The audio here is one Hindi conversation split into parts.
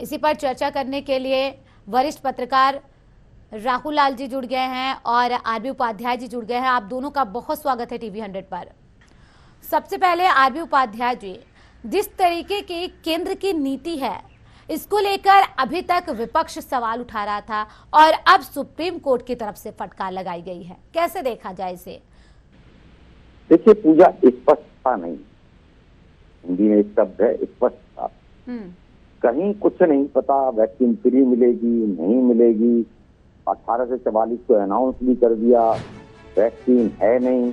इसी पर चर्चा करने के लिए वरिष्ठ पत्रकार राहुल लाल जी जुड़ गए हैं और आरबी उपाध्याय जी जुड़ गए हैं। आप दोनों का बहुत स्वागत है टीवी 100 पर। सबसे पहले आरबी उपाध्याय जी, जिस तरीके की केंद्र की नीति है इसको लेकर अभी तक विपक्ष सवाल उठा रहा था और अब सुप्रीम कोर्ट की तरफ से फटकार लगाई गई है, कैसे देखा जाए इसे? देखिए पूजा, स्पष्टता नहीं, हिंदी में एक शब्द है स्पष्टता। कहीं कुछ नहीं पता, वैक्सीन फ्री मिलेगी नहीं मिलेगी। 18 से 44 को अनाउंस भी कर दिया, वैक्सीन है नहीं।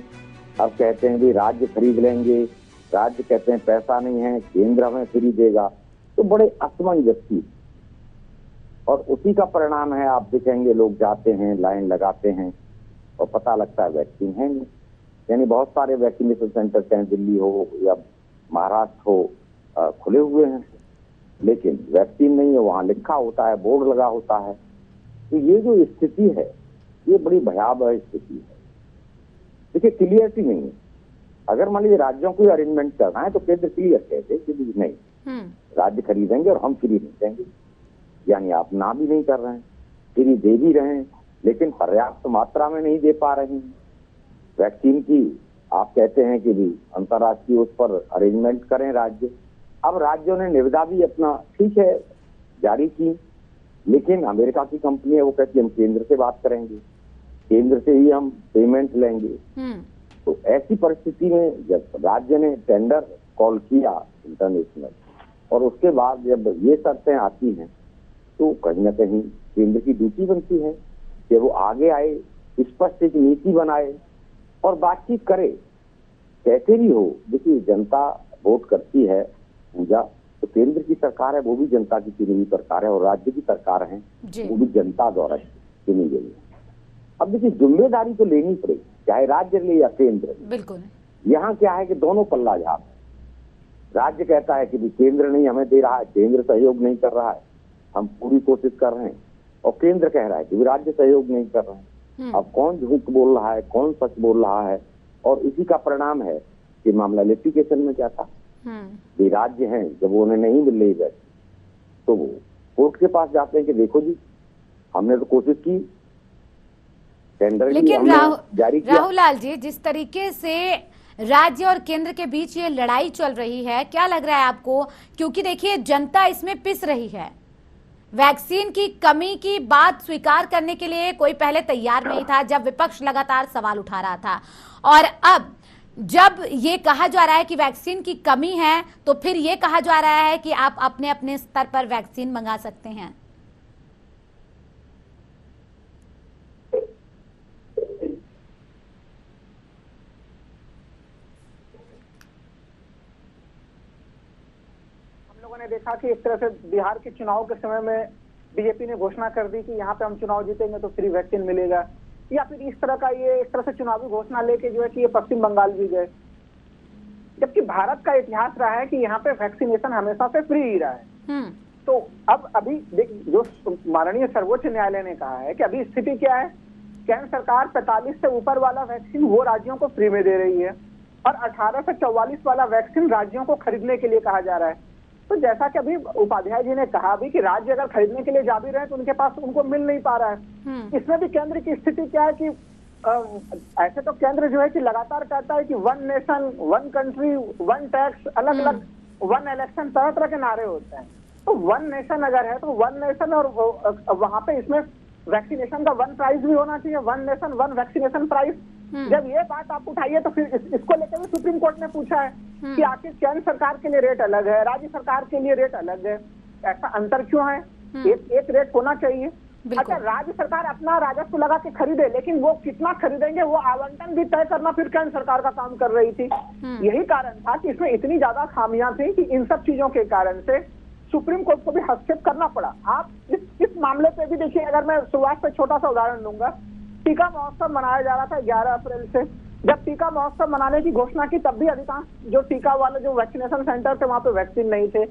अब कहते हैं भी राज्य खरीद लेंगे, राज्य कहते हैं पैसा नहीं है, केंद्र हमें फ्री देगा। तो बड़े असमंजस थी और उसी का परिणाम है। आप देखेंगे लोग जाते हैं, लाइन लगाते हैं और पता लगता है वैक्सीन है नहीं। यानी बहुत सारे वैक्सीनेशन सेंटर चाहे दिल्ली हो या महाराष्ट्र हो खुले हुए हैं, लेकिन वैक्सीन नहीं है। वहां लिखा होता है, बोर्ड लगा होता है। तो ये जो स्थिति है ये बड़ी भयावह स्थिति है। देखिए क्लियरिटी नहीं है। अगर मान लीजिए राज्यों को अरेंजमेंट करना है तो केंद्र क्लियर कहते कि नहीं, राज्य खरीदेंगे और हम फ्री नहीं देंगे। यानी आप ना भी नहीं कर रहे हैं, फ्री दे भी रहे हैं लेकिन पर्याप्त मात्रा में नहीं दे पा रहे हैं वैक्सीन की। आप कहते हैं कि भी अंतर्राष्ट्रीय उस पर अरेंजमेंट करें राज्य। अब राज्यों ने निविदा भी अपना ठीक है जारी की, लेकिन अमेरिका की कंपनी है, वो कहती है हम केंद्र से बात करेंगे, केंद्र से ही हम पेमेंट लेंगे। तो ऐसी परिस्थिति में जब राज्य ने टेंडर कॉल किया इंटरनेशनल और उसके बाद जब ये शर्तें आती हैं तो कहीं ना कहीं केंद्र की ड्यूटी बनती है कि वो आगे आए, स्पष्ट एक नीति बनाए और बातचीत करे। कैसे भी हो, देखिए जनता वोट करती है पूजा, तो केंद्र की सरकार है वो भी जनता की चुनी हुई सरकार है और राज्य की सरकार है वो भी जनता द्वारा चुनी गई है। अब देखिए जिम्मेदारी तो लेनी पड़ेगी, चाहे राज्य ले या केंद्र। बिल्कुल। यहाँ क्या है कि दोनों पल्ला झाप। राज्य कहता है कि केंद्र नहीं हमें दे रहा है, केंद्र सहयोग नहीं कर रहा है, हम पूरी कोशिश कर रहे हैं, और केंद्र कह रहा है कि राज्य सहयोग नहीं कर रहे हैं। अब कौन झूठ बोल रहा है, कौन सच बोल रहा है? और इसी का परिणाम है कि मामला लिटिगेशन में क्या था कि राज्य हैं जब उन्हें नहीं मिल रही वैक्सीन तो वो कोर्ट के पास जाते हैं कि देखो जी हमने तो कोशिश की, टेंडर लेकिन जारी किया। राहुल लाल जी, जिस तरीके से राज्य और केंद्र के बीच ये लड़ाई चल रही है, क्या लग रहा है आपको? क्योंकि देखिए जनता इसमें पिस रही है। वैक्सीन की कमी की बात स्वीकार करने के लिए कोई पहले तैयार नहीं था जब विपक्ष लगातार सवाल उठा रहा था, और अब जब ये कहा जा रहा है कि वैक्सीन की कमी है तो फिर ये कहा जा रहा है कि आप अपने अपने स्तर पर वैक्सीन मंगा सकते हैं। ने देखा कि एक तरह से बिहार के चुनाव के समय में बीजेपी ने घोषणा कर दी कि यहाँ पे हम चुनाव जीतेंगे तो फ्री वैक्सीन मिलेगा, या फिर इस तरह का ये एक तरह से चुनावी घोषणा लेके जो है कि ये पश्चिम बंगाल भी गए। जबकि भारत का इतिहास रहा है कि यहाँ पे वैक्सीनेशन हमेशा से फ्री ही रहा है। तो अब अभी जो माननीय सर्वोच्च न्यायालय ने कहा है कि अभी स्थिति क्या है, केंद्र सरकार 45 से ऊपर वाला वैक्सीन वो राज्यों को फ्री में दे रही है और 18 से 44 वाला वैक्सीन राज्यों को खरीदने के लिए कहा जा रहा है। तो जैसा कि अभी उपाध्याय जी ने कहा भी कि राज्य अगर खरीदने के लिए जा भी रहे हैं तो उनके पास उनको मिल नहीं पा रहा है। इसमें भी केंद्र की स्थिति क्या है कि ऐसे तो केंद्र जो है कि लगातार कहता है कि 1 नेशन 1 कंट्री 1 टैक्स, अलग अलग 1 इलेक्शन, तरह तरह के नारे होते हैं। तो 1 नेशन अगर है तो 1 नेशन और वहां पे इसमें वैक्सीनेशन का 1 प्राइस भी होना चाहिए, 1 नेशन 1 वैक्सीनेशन प्राइस। जब ये बात आप उठाइए तो फिर इसको लेकर भी सुप्रीम कोर्ट ने पूछा है कि आखिर केंद्र सरकार के लिए रेट अलग है, राज्य सरकार के लिए रेट अलग है, ऐसा अंतर क्यों है? एक रेट होना चाहिए। अच्छा, राज्य सरकार अपना राजस्व लगा के खरीदे, लेकिन वो कितना खरीदेंगे वो आवंटन भी तय करना फिर केंद्र सरकार का काम कर रही थी। यही कारण था कि इसमें इतनी ज्यादा खामियां थी कि इन सब चीजों के कारण से सुप्रीम कोर्ट को भी हस्तक्षेप करना पड़ा। आप इस मामले पे भी देखिए, अगर मैं शुरुआत से छोटा सा उदाहरण दूंगा, टीका महोत्सव मनाया जा रहा था 11 अप्रैल से। जब टीका महोत्सव मनाने की घोषणा की तब भी अधिकांश जो टीका वाले जो वैक्सीनेशन सेंटर थे वहां पे वैक्सीन नहीं थे।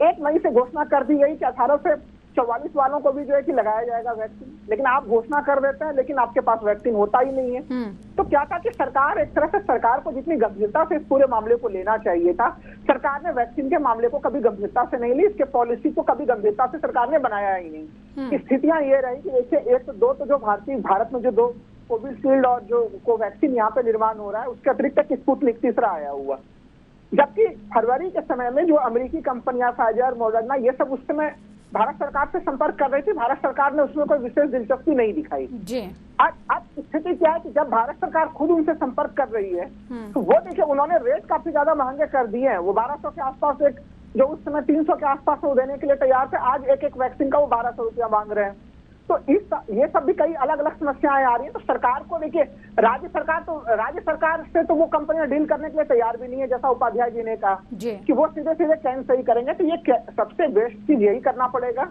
1 मई से घोषणा कर दी गई कि 18 से 44 वालों को भी जो है कि लगाया जाएगा वैक्सीन, लेकिन आप घोषणा कर देते हैं लेकिन आपके पास वैक्सीन होता ही नहीं है। तो क्या था कि सरकार, एक तरह से सरकार को जितनी गंभीरता से इस पूरे मामले को लेना चाहिए था, सरकार ने वैक्सीन के मामले को कभी गंभीरता से नहीं ली, इसके पॉलिसी को कभी गंभीरता से सरकार ने बनाया ही नहीं। स्थितियां ये रही कि देखिए, एक तो दो तो जो भारत में जो 2 कोविशील्ड और जो कोवैक्सीन यहाँ पे निर्माण हो रहा है, उसके अतिरिक्त एक स्पुतनिक तीसरा आया हुआ, जबकि फरवरी के समय में जो अमेरिकी कंपनियां फाइजर, मॉडर्ना, ये सब उस समय भारत सरकार से संपर्क कर रही थी। भारत सरकार ने उसमें कोई विशेष दिलचस्पी नहीं दिखाई जी। अब स्थिति क्या है कि जब भारत सरकार खुद उनसे संपर्क कर रही है तो वो देखिए, उन्होंने रेट काफी ज्यादा महंगे कर दिए हैं। वो 1200 के आसपास, एक जो उस समय 300 के आसपास वो देने के लिए तैयार थे, आज एक वैक्सीन का वो 1200 रुपया मांग रहे हैं। तो ये सब भी कई अलग अलग समस्याएं आ रही हैं। तो सरकार को देखिए, राज्य सरकार से तो वो कंपनियां डील करने के लिए तैयार भी नहीं है, जैसा उपाध्याय जी ने कहा कि वो सीधे सीधे कैन सही करेंगे। तो ये सबसे बेस्ट चीज यही करना पड़ेगा,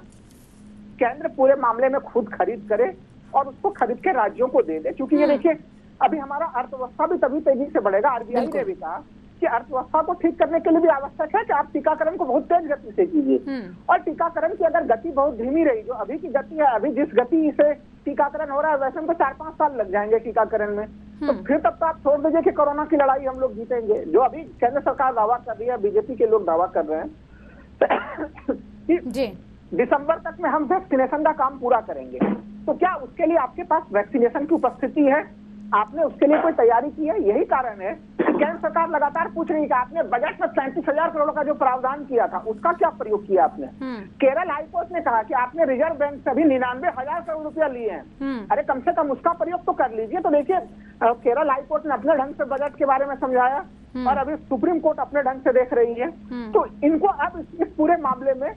केंद्र पूरे मामले में खुद खरीद करे और उसको खरीद के राज्यों को दे दे, क्योंकि ये देखिए, अभी हमारा अर्थव्यवस्था भी तभी तेजी से बढ़ेगा। आरबीआई ने भी कहा कि अर्थव्यवस्था को ठीक करने के लिए भी आवश्यक है कि आप टीकाकरण को बहुत तेज गति से कीजिए। और टीकाकरण की अगर गति बहुत धीमी रही, जो अभी की गति है, अभी जिस गति से टीकाकरण हो रहा है, वैसे हमको 4-5 साल लग जाएंगे टीकाकरण में, तो फिर तब तो आप छोड़ दीजिए कि कोरोना की लड़ाई हम लोग जीतेंगे, जो अभी केंद्र सरकार दावा कर रही है, बीजेपी के लोग दावा कर रहे हैं कि दिसंबर तक में हम वैक्सीनेशन का काम पूरा करेंगे। तो क्या उसके लिए आपके पास वैक्सीनेशन की उपस्थिति है? आपने उसके लिए कोई तैयारी की है? यही कारण है कि केंद्र सरकार लगातार पूछ रही है कि आपने बजट में 37,000 करोड़ का जो प्रावधान किया था, उसका क्या प्रयोग किया आपने? केरल हाईकोर्ट ने कहा कि आपने रिजर्व बैंक से भी 99,000 करोड़ रुपया लिए हैं, अरे कम से कम उसका प्रयोग तो कर लीजिए। तो देखिए, केरल हाईकोर्ट ने अपने ढंग से बजट के बारे में समझाया और अभी सुप्रीम कोर्ट अपने ढंग से देख रही है। तो इनको अब इस पूरे मामले में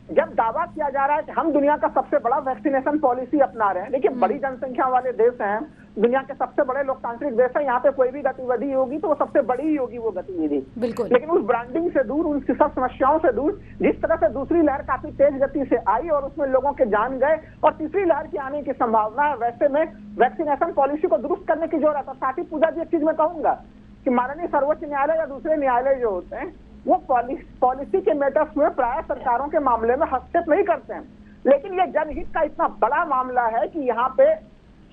जब दावा किया जा रहा है कि हम दुनिया का सबसे बड़ा वैक्सीनेशन पॉलिसी अपना रहे हैं, देखिए बड़ी जनसंख्या वाले देश हैं, दुनिया के सबसे बड़े लोकतांत्रिक देश है, यहाँ पे कोई भी गतिविधि होगी तो वो सबसे बड़ी ही होगी वो गतिविधि, बिल्कुल। लेकिन उस ब्रांडिंग से दूर, उन सब समस्याओं से दूर, जिस तरह से दूसरी लहर काफी तेज गति से आई और उसमें लोगों के जान गए और तीसरी लहर की आने की संभावना है, वैसे में वैक्सीनेशन पॉलिसी को दुरुस्त करने की जरूरत है। साथ ही पूजा जी, एक चीज मैं कहूंगा कि माननीय सर्वोच्च न्यायालय या दूसरे न्यायालय जो होते हैं, वो पॉलिसी के मैटर्स में प्राय सरकारों के मामले में हस्तक्षेप नहीं करते हैं, लेकिन ये जनहित का इतना बड़ा मामला है कि यहाँ पे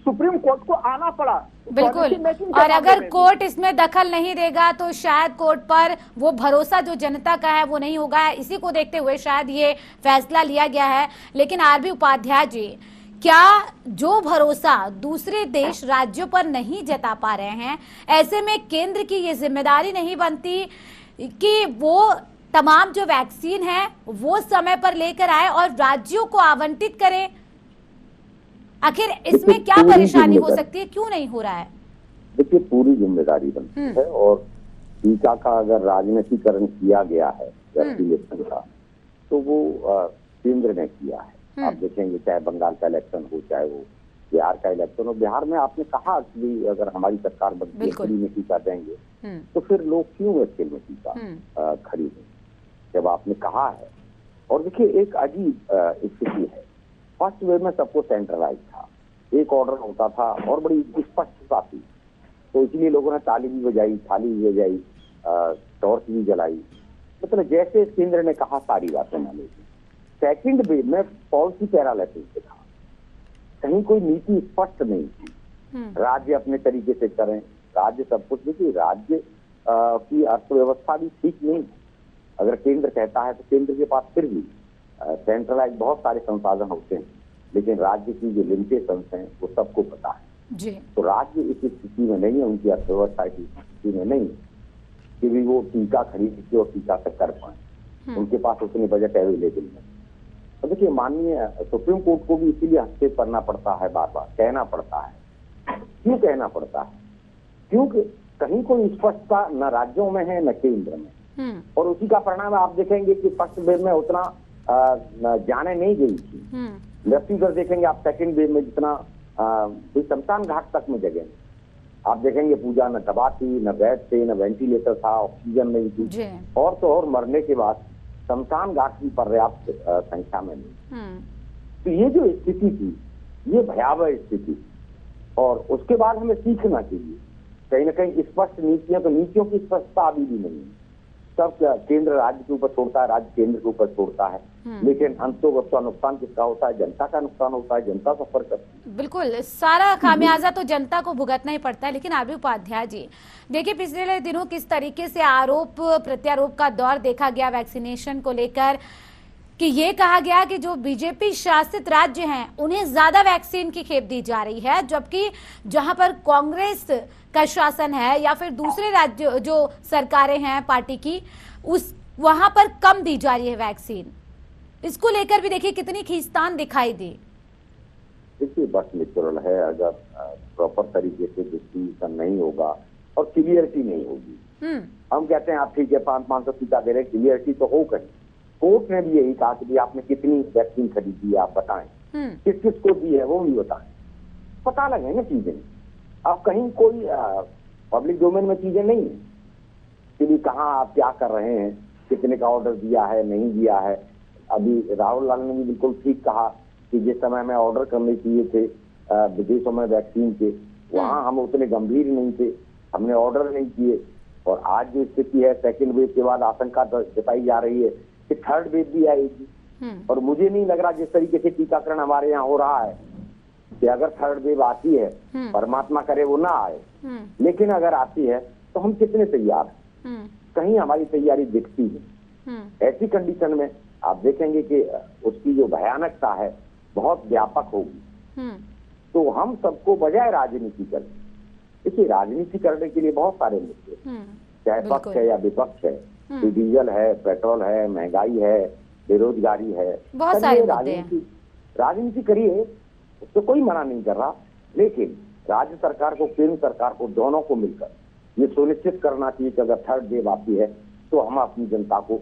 सुप्रीम कोर्ट को आना पड़ा। बिल्कुल, और अगर कोर्ट इसमें दखल नहीं देगा तो शायद कोर्ट पर वो भरोसा जो जनता का है वो नहीं होगा। इसी को देखते हुए शायद ये फैसला लिया गया है। लेकिन आरबी उपाध्याय जी, क्या जो भरोसा दूसरे देश राज्यों पर नहीं जता पा रहे हैं, ऐसे में केंद्र की ये जिम्मेदारी नहीं बनती कि वो तमाम जो वैक्सीन है वो समय पर लेकर आए और राज्यों को आवंटित करें? आखिर इसमें क्या परेशानी हो सकती है, क्यों नहीं हो रहा है? देखिए, पूरी जिम्मेदारी बनती है और टीका का अगर राजनीतिकरण किया गया है वैक्सीनेशन का, तो वो केंद्र ने किया है। आप देखेंगे, चाहे बंगाल का इलेक्शन हो, चाहे वो बिहार का इलेक्शन हो। बिहार में आपने कहा कि अगर हमारी सरकार बनती है फ्री में टीका देंगे, तो फिर लोग क्यों इसके में टीका खरीदें, जब आपने कहा है। और देखिए, एक अजीब स्थिति है, फर्स्ट वेव में सबको सेंट्रलाइज था, एक ऑर्डर होता था और बड़ी स्पष्टता थी, तो इसलिए लोगों ने ताली भी बजाई, थाली भी बजाई, टॉर्च भी जलाई, मतलब जैसे केंद्र ने कहा सारी बातें मानी। सेकंड वेव में पॉलिसी पैरालिसिस दिखा, कहीं कोई नीति स्पष्ट नहीं थी, राज्य अपने तरीके से करें, राज्य सब कुछ। देखिए, राज्य की अर्थव्यवस्था भी ठीक नहीं है। अगर केंद्र कहता है तो केंद्र के पास फिर भी सेंट्रलाइज बहुत सारे संसाधन होते हैं, लेकिन राज्य की जो लिमिटेशंस हैं वो सबको पता है जी। तो राज्य इस स्थिति में नहीं है, उनकी अर्थव्यवस्था इस स्थिति में नहीं कि भी वो टीका खरीद के और टीका तक कर पाए, उनके पास उतने बजट अवेलेबल नहीं। तो देखिए, माननीय सुप्रीम कोर्ट को भी इसीलिए हस्तक्षेप करना पड़ता है, बार बार कहना पड़ता है। क्यों कहना पड़ता है? क्योंकि कहीं कोई स्पष्टता न राज्यों में है न केंद्र में, और उसी का परिणाम आप देखेंगे कि फर्स्ट वेव में उतना जाने नहीं गई थी। मृत्यु दर देखेंगे आप सेकंड वेव में जितना शमशान घाट तक में जगह, आप देखेंगे पूजा न दवा थी, न बेड थे, न वेंटिलेटर था, ऑक्सीजन नहीं थी, और तो और मरने के बाद शमशान घाट की पर्याप्त संख्या में नहीं। तो ये जो स्थिति थी, ये भयावह स्थिति, और उसके बाद हमें सीखना चाहिए। कहीं ना कहीं स्पष्ट नीतियां, तो नीतियों की स्पष्टता अभी भी नहीं है। सब केंद्र राज्य के ऊपर छोड़ता है, राज्य केंद्र के ऊपर छोड़ता है, लेकिन अंतों उसका नुकसान किसका होता है? जनता का नुकसान होता है, जनता सफर करती है। बिल्कुल, सारा खामियाजा तो जनता को भुगतना ही पड़ता है। लेकिन आरबी उपाध्याय जी, देखिए पिछले दिनों किस तरीके से आरोप प्रत्यारोप का दौर देखा गया वैक्सीनेशन को लेकर, कि ये कहा गया कि जो बीजेपी शासित राज्य हैं उन्हें ज्यादा वैक्सीन की खेप दी जा रही है, जबकि जहां पर कांग्रेस का शासन है या फिर दूसरे राज्य जो सरकारें हैं पार्टी की, उस वहां पर कम दी जा रही है वैक्सीन। इसको लेकर भी देखिए कितनी खींचतान दिखाई दी। देखिए बस नेचुरल है, अगर प्रॉपर तरीके से डिस्ट्रीब्यूशन नहीं होगा और क्लियरिटी नहीं होगी, हम कहते हैं आप ठीक है 500 टीका दे रहे, क्लियरिटी तो हो कहीं। कोर्ट ने भी यही कहा कि आपने कितनी वैक्सीन खरीदी है आप बताएं, किस किस को दी है वो भी बताएं, पता लगे ना चीजें। अब कहीं कोई पब्लिक डोमेन में चीजें नहीं है कि कहाँ आप क्या कर रहे हैं, कितने का ऑर्डर दिया है नहीं दिया है। अभी राहुल लाल ने भी बिल्कुल ठीक कहा कि जिस समय में ऑर्डर करने चाहिए थे विदेशों में वैक्सीन के, वहां हम उतने गंभीर नहीं थे, हमने ऑर्डर नहीं किए। और आज जो स्थिति है सेकेंड वेव के बाद आशंका जताई जा रही है कि थर्ड वेव भी आएगी, और मुझे नहीं लग रहा जिस तरीके से टीकाकरण हमारे यहाँ हो रहा है कि अगर थर्ड वेव आती है, परमात्मा करे वो ना आए, लेकिन अगर आती है तो हम कितने तैयार हैं? कहीं हमारी तैयारी दिखती है। ऐसी कंडीशन में आप देखेंगे कि उसकी जो भयानकता है बहुत व्यापक होगी। तो हम सबको बजाय राजनीति करें, देखिए राजनीति करने के लिए बहुत सारे मुद्दे, चाहे पक्ष है या विपक्ष है, डीजल है, पेट्रोल है, महंगाई है, बेरोजगारी है, बहुत सारे राजनीति करिए, उससे कोई मना नहीं कर रहा। लेकिन राज्य सरकार को, केंद्र सरकार को, दोनों को मिलकर ये सुनिश्चित करना चाहिए कि अगर थर्ड वेव आती है तो हम अपनी जनता को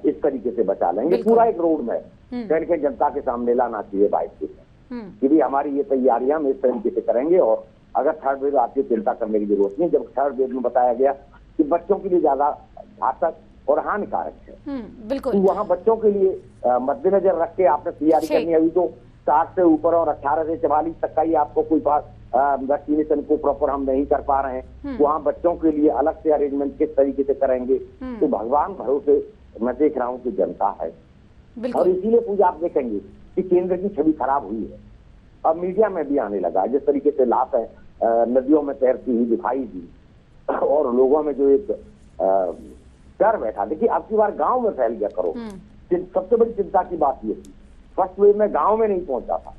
इस तरीके से बचा लेंगे। पूरा एक रोड मैप करके जनता के सामने लाना चाहिए बाइक के कि भी हमारी ये तैयारियां हम इस तरीके से करेंगे, और अगर थर्ड वेव आती है चिंता करने की जरूरत नहीं। जब थर्ड वेव में बताया गया कि बच्चों के लिए ज्यादा घातक और हानिकारक है, बिल्कुल, तो वहाँ बच्चों के लिए मद्देनजर रख के आपने तैयारी करनी है। अभी तो 60 से ऊपर और 18 से 44 तक का ही आपको कोई बात वैक्सीनेशन को प्रॉपर हम नहीं कर पा रहे हैं, वहाँ बच्चों के लिए अलग से अरेंजमेंट किस तरीके से करेंगे। तो भगवान भरोसे मैं देख रहा हूँ कि जनता है, और इसीलिए पूजा आप देखेंगे कि केंद्र की छवि खराब हुई है। अब मीडिया में भी आने लगा, जिस तरीके से लाश है नदियों में तैरती हुई दिखाई दी, और लोगों में जो एक डर बैठा। देखिए अब की बार गांव में फैल गया करो, सबसे बड़ी चिंता की बात ये थी फर्स्ट वेव में गांव में नहीं पहुंचा था,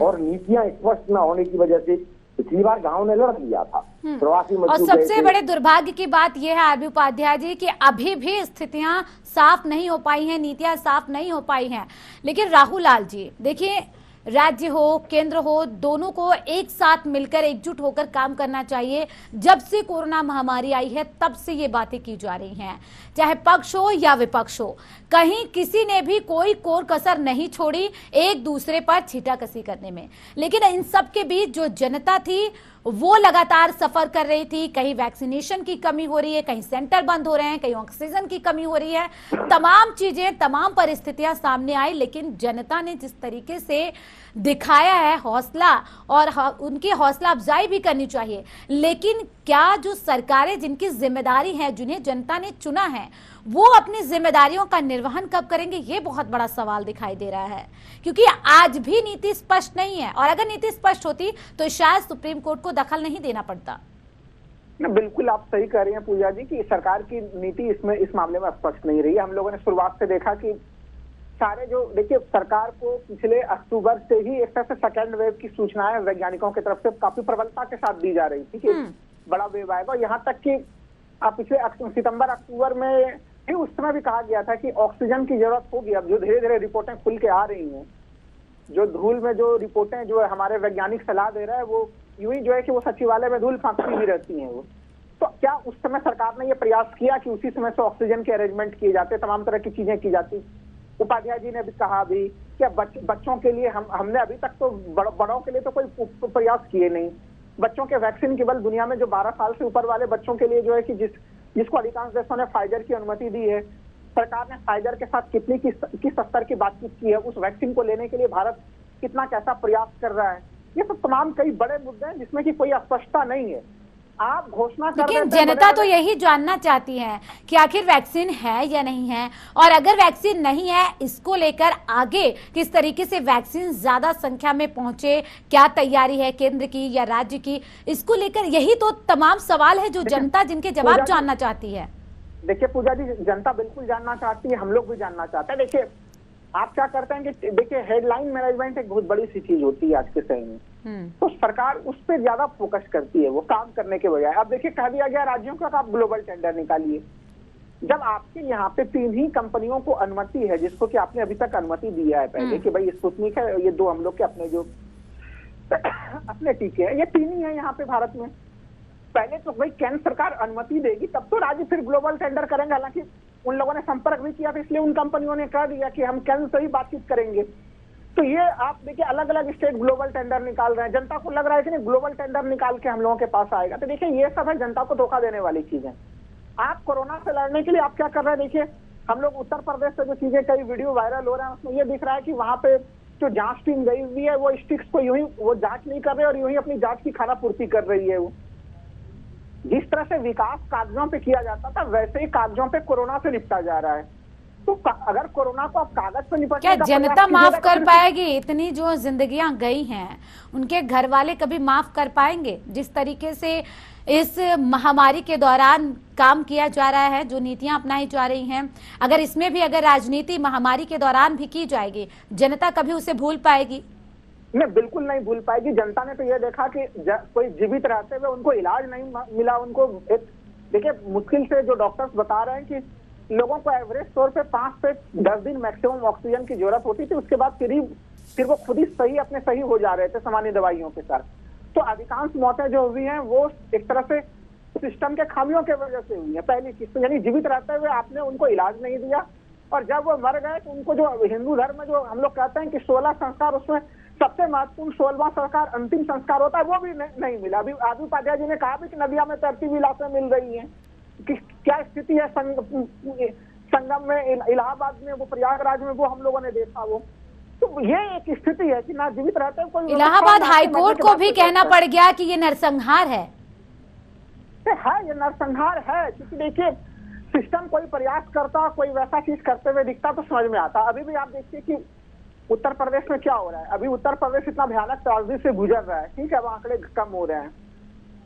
और नीतियां स्पष्ट न होने की वजह से पिछली बार गांव ने लड़ लिया था। प्रवासी मजदूर, और सबसे बड़े दुर्भाग्य की बात यह है आरबी उपाध्याय जी कि अभी भी स्थितियां साफ नहीं हो पाई हैं, नीतियां साफ नहीं हो पाई हैं। लेकिन राहुल लाल जी देखिए, राज्य हो केंद्र हो, दोनों को एक साथ मिलकर एकजुट होकर काम करना चाहिए। जब से कोरोना महामारी आई है तब से ये बातें की जा रही हैं, चाहे पक्ष हो या विपक्ष हो, कहीं किसी ने भी कोई कोर कसर नहीं छोड़ी एक दूसरे पर छींटाकसी करने में। लेकिन इन सब के बीच जो जनता थी वो लगातार सफर कर रही थी। कहीं वैक्सीनेशन की कमी हो रही है, कहीं सेंटर बंद हो रहे हैं, कहीं ऑक्सीजन की कमी हो रही है, तमाम चीजें, तमाम परिस्थितियां सामने आई। लेकिन जनता ने जिस तरीके से दिखाया है हौसला, और उनकी हौसला अफजाई भी करनी चाहिए। लेकिन क्या जो सरकारें जिनकी जिम्मेदारी है, जिन्हें जनता ने चुना है, वो अपनी जिम्मेदारियों का निर्वहन कब करेंगे, ये बहुत बड़ा सवाल दिखाई दे रहा है। क्योंकि आज भी नीति स्पष्ट नहीं है, और अगर नीति स्पष्ट होती तो शायद सुप्रीम कोर्ट को दखल नहीं देना पड़ता। बिल्कुल आप सही कह रही हैं पूजा जी कि सरकार की नीति इस मामले में स्पष्ट नहीं रही है। हम लोगों ने शुरुआत से देखा कि सारे जो, देखिए सरकार को पिछले अक्टूबर से ही एक तरह से सेकेंड वेव की सूचनाएं वैज्ञानिकों की तरफ से काफी प्रबलता के साथ दी जा रही थी कि बड़ा वेव आएगा। यहाँ तक कि पिछले सितंबर अक्टूबर में भी उस समय भी कहा गया था कि ऑक्सीजन की जरूरत होगी। अब जो धीरे धीरे रिपोर्टें खुल के आ रही हैं, जो धूल में जो रिपोर्टें जो हमारे वैज्ञानिक सलाह दे रहे हैं, वो यूं ही जो है कि वो सचिवालय में धूल फांकती ही रहती हैं। वो तो क्या उस समय सरकार ने ये प्रयास किया कि उसी समय से ऑक्सीजन के अरेंजमेंट किए जाते, तमाम तरह की चीजें की जाती। उपाध्याय जी ने भी कहा अभी कि बच्चों के लिए हमने अभी तक तो बड़ों के लिए तो कोई प्रयास किए नहीं। बच्चों के वैक्सीन केवल दुनिया में जो 12 साल से ऊपर वाले बच्चों के लिए जो है कि जिसको अधिकांश देशों ने फाइजर की अनुमति दी है, सरकार ने फाइजर के साथ किस स्तर की बातचीत की है, उस वैक्सीन को लेने के लिए भारत कितना कैसा प्रयास कर रहा है, ये सब तमाम कई बड़े मुद्दे हैं जिसमें कि कोई अस्पष्टता नहीं है। आप घोषणा कर लेकिन देते हैं जनता तो बड़े-बड़े- यही जानना चाहती है कि आखिर वैक्सीन है या नहीं है, और अगर वैक्सीन नहीं है इसको लेकर आगे किस तरीके से वैक्सीन ज्यादा संख्या में पहुंचे, क्या तैयारी है केंद्र की या राज्य की, इसको लेकर यही तो तमाम सवाल है जो जनता जिनके जवाब जानना चाहती है। देखिए पूजा जी, जनता बिल्कुल जानना चाहती है, हम लोग भी जानना चाहते हैं। देखिए आप क्या करते हैं कि देखिए हेडलाइन मैनेजमेंट एक बहुत बड़ी सी चीज होती है आज के समय में, तो सरकार उस पर ज्यादा फोकस करती है वो काम करने के बजाय। अब देखिए कह दिया गया राज्यों का आप ग्लोबल टेंडर निकालिए, जब आपके यहाँ पे 3 ही कंपनियों को अनुमति है जिसको कि आपने अभी तक अनुमति दिया है पहले कि भाई स्पुतनिक है, ये 2 हम लोग के अपने जो अपने टीके हैं, ये 3 ही है यहाँ पे भारत में। पहले तो भाई केंद्र सरकार अनुमति देगी तब तो राज्य फिर ग्लोबल टेंडर करेंगे। हालांकि उन लोगों ने संपर्क भी किया था, इसलिए उन कंपनियों ने कह दिया कि हम केंद्र से ही बातचीत करेंगे। तो ये आप देखिए अलग अलग स्टेट ग्लोबल टेंडर निकाल रहे हैं, जनता को लग रहा है कि नहीं ग्लोबल टेंडर निकाल के हम लोगों के पास आएगा। तो देखिए ये सब है जनता को धोखा देने वाली चीजें। आप कोरोना से लड़ने के लिए आप क्या कर रहे हैं, देखिए हम लोग उत्तर प्रदेश से जो चीजें कई वीडियो वायरल हो रहे हैं उसमें ये दिख रहा है कि वहां पे जो जांच टीम गई हुई है वो स्टिक्स को यूं ही वो जांच नहीं कर रहे और यूं ही अपनी जांच की खाना पूर्ति कर रही है। वो जिस तरह से विकास कागजों पे किया जाता था वैसे ही कागजों पे कोरोना से निपटा जा रहा है। तो अगर कोरोना को आप कागज पे निपटने क्या का जनता प्रयास माफ कीजिएगा कर तो पाएगी? इतनी जो जिंदगियां गई हैं उनके घर वाले कभी माफ कर पाएंगे? जिस तरीके से इस महामारी के दौरान काम किया जा रहा है, जो नीतियां अपनाई जा रही हैं, अगर इसमें भी अगर राजनीति महामारी के दौरान भी की जाएगी, जनता कभी उसे भूल पाएगी? नहीं, बिल्कुल नहीं भूल पाएगी। जनता ने तो ये देखा कि कोई जीवित रहते हुए उनको इलाज नहीं मिला। उनको एक देखिए मुश्किल से जो डॉक्टर्स बता रहे हैं कि लोगों को एवरेज तौर पे 5 से 10 दिन मैक्सिमम ऑक्सीजन की जरूरत होती थी, उसके बाद फिर वो खुद ही अपने सही हो जा रहे थे सामान्य दवाइयों के साथ। तो अधिकांश मौतें जो हुई हैं वो एक तरह से सिस्टम के खामियों की वजह से हुई है। पहली चीज तो यानी जीवित रहते हुए आपने उनको इलाज नहीं दिया, और जब वो मर गए तो उनको जो हिंदू धर्म में जो हम लोग कहते हैं कि 16 संस्कार, उसमें सबसे महत्वपूर्ण 16वां संस्कार अंतिम संस्कार होता है, वो भी नहीं मिला। अभी आदि उपाध्याय जी ने कहा भी कि नदिया में तैरती हुई लाशें मिल रही हैं। कि क्या स्थिति है संगम में, इलाहाबाद में, वो प्रयागराज में, वो हम लोगों ने देखा। वो तो ये एक स्थिति है कि ना जीवित रहते हैं कोई। इलाहाबाद हाईकोर्ट को भी कहना पड़ गया कि ये नरसंहार है। ये नरसंहार है, क्योंकि देखिए सिस्टम कोई प्रयास करता, कोई वैसा चीज करते हुए दिखता तो समझ में आता। अभी भी आप देखिए कि उत्तर प्रदेश में क्या हो रहा है। अभी उत्तर प्रदेश इतना भयानक त्रासदी से गुजर रहा है, ठीक है, वहाँ आंकड़े कम हो रहे हैं,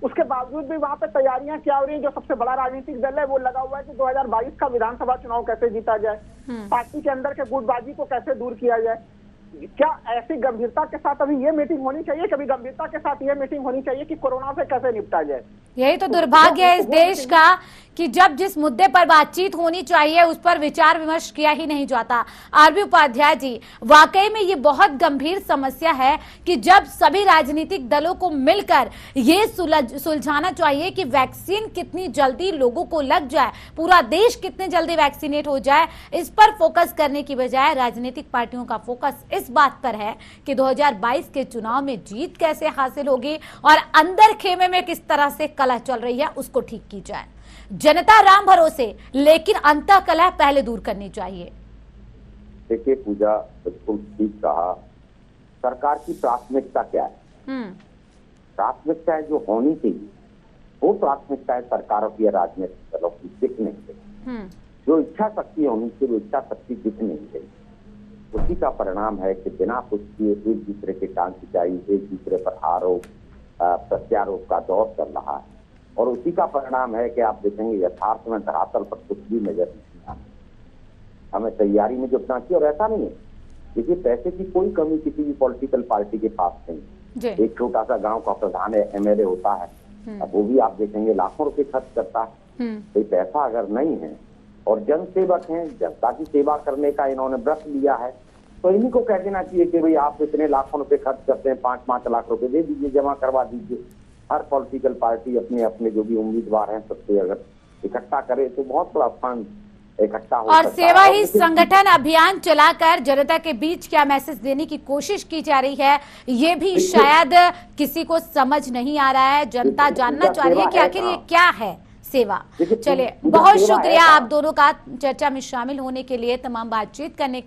उसके बावजूद भी वहाँ पे तैयारियां क्या हो रही है। जो सबसे बड़ा राजनीतिक दल है वो लगा हुआ है कि 2022 का विधानसभा चुनाव कैसे जीता जाए, पार्टी के अंदर के गुटबाजी को कैसे दूर किया जाए। क्या ऐसी गंभीरता के साथ अभी ये मीटिंग होनी चाहिए, कभी गंभीरता के साथ ये मीटिंग होनी चाहिए कि कोरोना से कैसे निपटा जाए। यही तो दुर्भाग्य है इस देश का कि जब जिस मुद्दे पर बातचीत होनी चाहिए उस पर विचार विमर्श किया ही नहीं जाता। आरबी उपाध्याय जी, वाकई में ये बहुत गंभीर समस्या है कि जब सभी राजनीतिक दलों को मिलकर ये सुलझाना चाहिए कि वैक्सीन कितनी जल्दी लोगों को लग जाए, पूरा देश कितनी जल्दी वैक्सीनेट हो जाए, इस पर फोकस करने की बजाय राजनीतिक पार्टियों का फोकस इस बात पर है कि 2022 के चुनाव में जीत कैसे हासिल होगी और अंदर खेमे में किस तरह से कलह चल रही है उसको ठीक की जाए। जनता राम भरोसे, लेकिन अंतः कलह पहले दूर करनी चाहिए। देखिए पूजा बिल्कुल ठीक कहा। सरकार की प्राथमिकता क्या है? प्राथमिकता जो होनी चाहिए वो प्राथमिकता है सरकारों की या राजनीतिक दलों की दिख नहीं चाहिए। जो इच्छा शक्ति होनी चाहिए वो इच्छा शक्ति दिख नहीं चाहिए। उसी का परिणाम है कि बिना कुछ किए एक दूसरे के टांग खिंचाई, एक दूसरे पर आरोप प्रत्यारोप का दौर चल रहा है, और उसी का परिणाम है कि आप देखेंगे यथार्थ में धरातल पर कुछ भी नजर नहीं आता। हमें तैयारी में जुटना चाहिए, और ऐसा नहीं है, देखिए पैसे की कोई कमी किसी भी पॉलिटिकल पार्टी के पास नहीं। एक छोटा सा गांव का प्रधान है, एमएलए होता है, अब वो भी आप देखेंगे लाखों रुपए खर्च करता है। कोई पैसा अगर नहीं है और जन सेवक हैं, जनता की सेवा करने का इन्होंने व्रत लिया है, तो इन्हीं को कह देना चाहिए कि भाई आप इतने लाखों रुपए खर्च करते हैं, 5-5 लाख रुपए दे दीजिए, जमा करवा दीजिए। हर पॉलिटिकल पार्टी अपने अपने जो भी उम्मीदवार हैं सबसे अगर इकट्ठा करे तो बहुत बड़ा फंड इकट्ठा हो और सेवा ही संगठन अभियान चलाकर जनता के बीच क्या मैसेज देने की कोशिश की जा रही है, ये भी शायद किसी को समझ नहीं आ रहा है। जनता जानना चाह रही है कि आखिर ये क्या है सेवा। चलिए, बहुत शुक्रिया आप दोनों का चर्चा में शामिल होने के लिए, तमाम बातचीत करने